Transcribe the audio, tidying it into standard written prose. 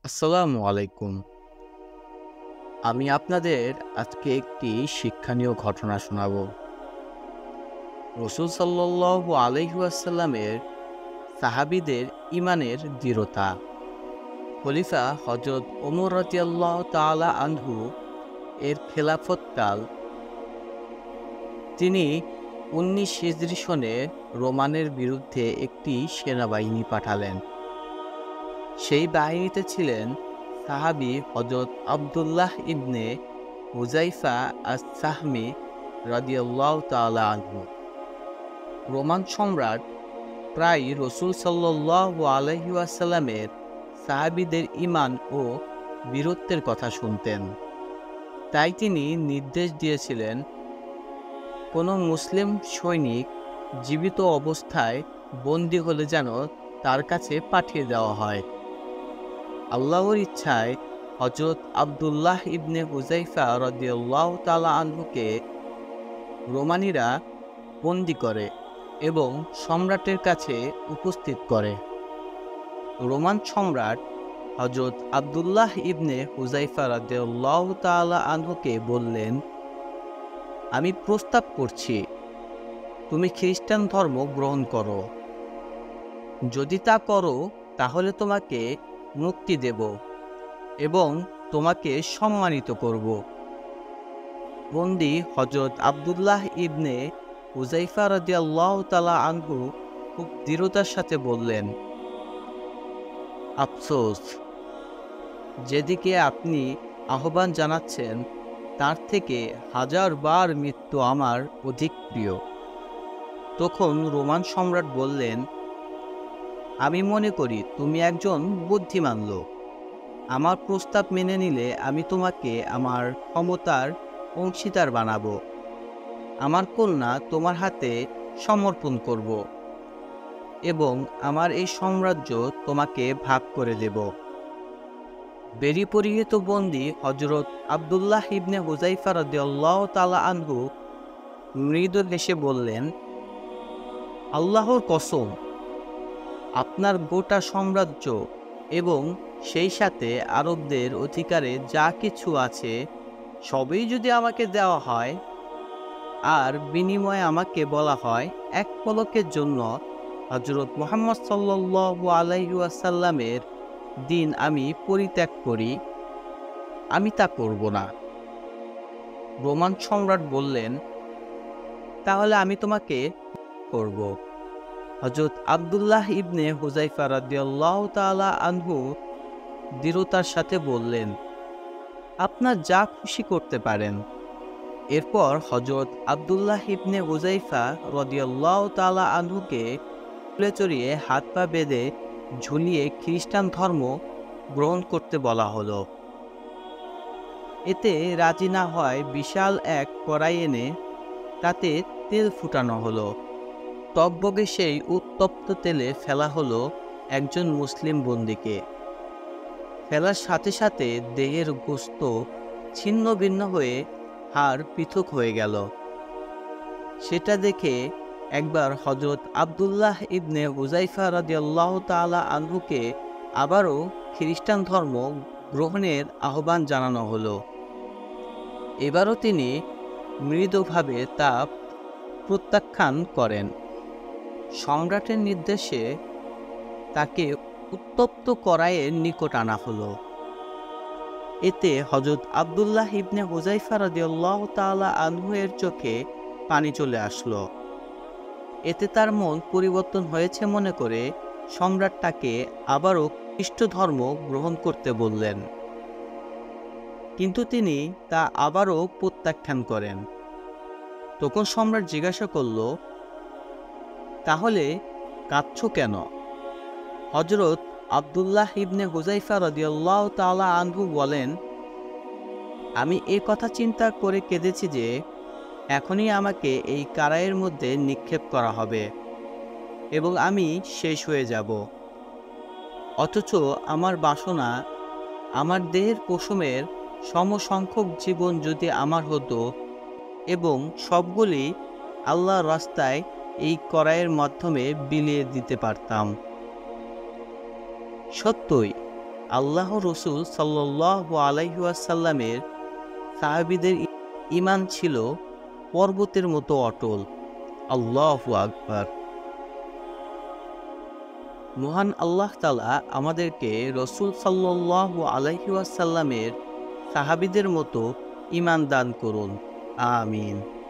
আসসালামু আলাইকুম। আমি আপনাদের আজকে একটি শিক্ষণীয় ঘটনা শোনাব। রাসূল সাল্লাল্লাহু আলাইহি ওয়াসাল্লামের সাহাবীদের ঈমানের দৃঢ়তা। খলিফা হযরত ওমর রাদিয়াল্লাহু তাআলা আনহু এর খেলাফতকাল তিনি ১৯ হিজরি সনে রোমানের বিরুদ্ধে একটি সেনাবাহিনী পাঠালেন। সেই বাহিনীতে ছিলেন সাহাবী হযরত আব্দুল্লাহ ইবনে হুযাইফা আস-সাহমী রাদিয়াল্লাহু তাআলা আনহু। রোমান সম্রাট প্রায় রাসূল সাল্লাল্লাহু আলাইহি ওয়াসাল্লামের সাহাবীদের ঈমান ও বীরত্বের কথা শুনতেন। তাই তিনি নির্দেশ দিয়েছিলেন, কোনো মুসলিম সৈনিক জীবিত অবস্থায় বন্দী হলে যেন তার কাছে পাঠিয়ে দেওয়া হয়। আল্লাহর ইচ্ছায় হযরত আব্দুল্লাহ ইবনে হুযাইফা রাদিয়াল্লাহু তাআলা আনহুকে রোমানীরা বন্দী করে এবং সম্রাটের কাছে উপস্থিত করে। রোমান সম্রাট হযরত আব্দুল্লাহ ইবনে হুযাইফা রাদিয়াল্লাহু তাআলা আনহুকে বললেন, আমি প্রস্তাব করছি, তুমি খ্রিস্টান ধর্ম গ্রহণ করো। যদি তা করো তাহলে তোমাকে মুক্তি দেব এবং তোমাকে সম্মানিত করব। বন্দী হযরত আব্দুল্লাহ ইবনে হুযাইফা রাদিয়াল্লাহু তাআলা আনহু খুব দৃঢ়তার সাথে বললেন, আফসোস, যেদিকে আপনি আহ্বান জানাচ্ছেন তার থেকে হাজার বার মৃত্যু আমার অধিক প্রিয়। তখন রোমান সম্রাট বললেন, আমি মনে করি তুমি একজন বুদ্ধিমান লোক। আমার প্রস্তাব মেনে নিলে আমি তোমাকে আমার ক্ষমতার অংশীদার বানাবো। আমার কন্যা তোমার হাতে সমর্পণ করব এবং আমার এই সাম্রাজ্য তোমাকে ভাগ করে দেব। বেরি পরিহিত বন্দী হযরত আব্দুল্লাহ ইবনে হুযাইফা রাদিয়াল্লাহু তাআলা আনহু মৃদু হেসে বললেন, আল্লাহর কসম, আপনার গোটা সাম্রাজ্য এবং সেই সাথে আরবদের অধিকারে যা কিছু আছে সবই যদি আমাকে দেওয়া হয় আর বিনিময়ে আমাকে বলা হয় এক পলকের জন্য হযরত মুহাম্মদ সাল্লাল্লাহু আলাইহি ওয়াসাল্লামের দিন আমি পরিত্যাগ করি, আমি তা করব না। রোমান সম্রাট বললেন, তাহলে আমি তোমাকে করব। হযরত আব্দুল্লাহ ইবনে হুযাইফা রাদিয়াল্লাহু তাআলা আনহু দৃঢ়তার সাথে বললেন, আপনার যা খুশি করতে পারেন। এরপর হযরত আব্দুল্লাহ ইবনে হুযাইফা রাদিয়াল্লাহু তাআলা আনহুকে কুলে চড়িয়ে হাত পা বেঁধে ঝুলিয়ে খ্রিস্টান ধর্ম গ্রহণ করতে বলা হলো। এতে রাজি না হয় বিশাল এক কড়াই এনে তাতে তেল ফুটানো হলো। টগবগে সেই উত্তপ্ত তেলে ফেলা হলো একজন মুসলিম বন্দীকে। ফেলার সাথে সাথে দেহের গোশত ছিন্ন ভিন্ন হয়ে হাড় পৃথক হয়ে গেল। সেটা দেখে একবার হযরত আব্দুল্লাহ ইবনে হুযাইফা রাদিয়াল্লাহু তাআলা আনহুকে আবারও খ্রিস্টান ধর্ম গ্রহণের আহ্বান জানানো হলো। এবারও তিনি মৃদুভাবে তা প্রত্যাখ্যান করেন। সম্রাটের নির্দেশে তাকে উত্তপ্ত কড়াইয়ের নিকট আনা হলো। এতে হযরত আব্দুল্লাহ ইবনে হুযাইফা রাদিয়াল্লাহু তাআলা আনহু এর চোখে পানি চলে আসলো। এতে তার মন পরিবর্তন হয়েছে মনে করে সম্রাট তাকে আবারও খ্রিস্ট ধর্ম গ্রহণ করতে বললেন, কিন্তু তিনি তা আবারও প্রত্যাখ্যান করেন। তখন সম্রাট জিজ্ঞাসা করল, তাহলে কাঁদছো কেন? হযরত আব্দুল্লাহ ইবনে হুযাইফা রাদিয়াল্লাহু তাআলা আনহু বলেন, আমি এ কথা চিন্তা করে কেঁদেছি যে এখনই আমাকে এই কারাইয়ের মধ্যে নিক্ষেপ করা হবে এবং আমি শেষ হয়ে যাব। অথচ আমার বাসনা, আমার দেহের পশমের সমসংখ্যক জীবন যদি আমার হতো এবং সবগুলি আল্লাহর রাস্তায় এই কড়াইয়ের মাধ্যমে বিলিয়ে দিতে পারতাম। সত্যই আল্লাহ রসুল সাল্লাল্লাহু আলাইহি ওয়াসাল্লামের সাহাবীদের ঈমান ছিল পর্বতের মতো অটল। আল্লাহু আকবার। মহান আল্লাহ তাআলা আমাদেরকে রসুল সাল্লাল্লাহু আলাইহি ওয়াসাল্লামের সাহাবীদের মতো ঈমান দান করুন। আমিন।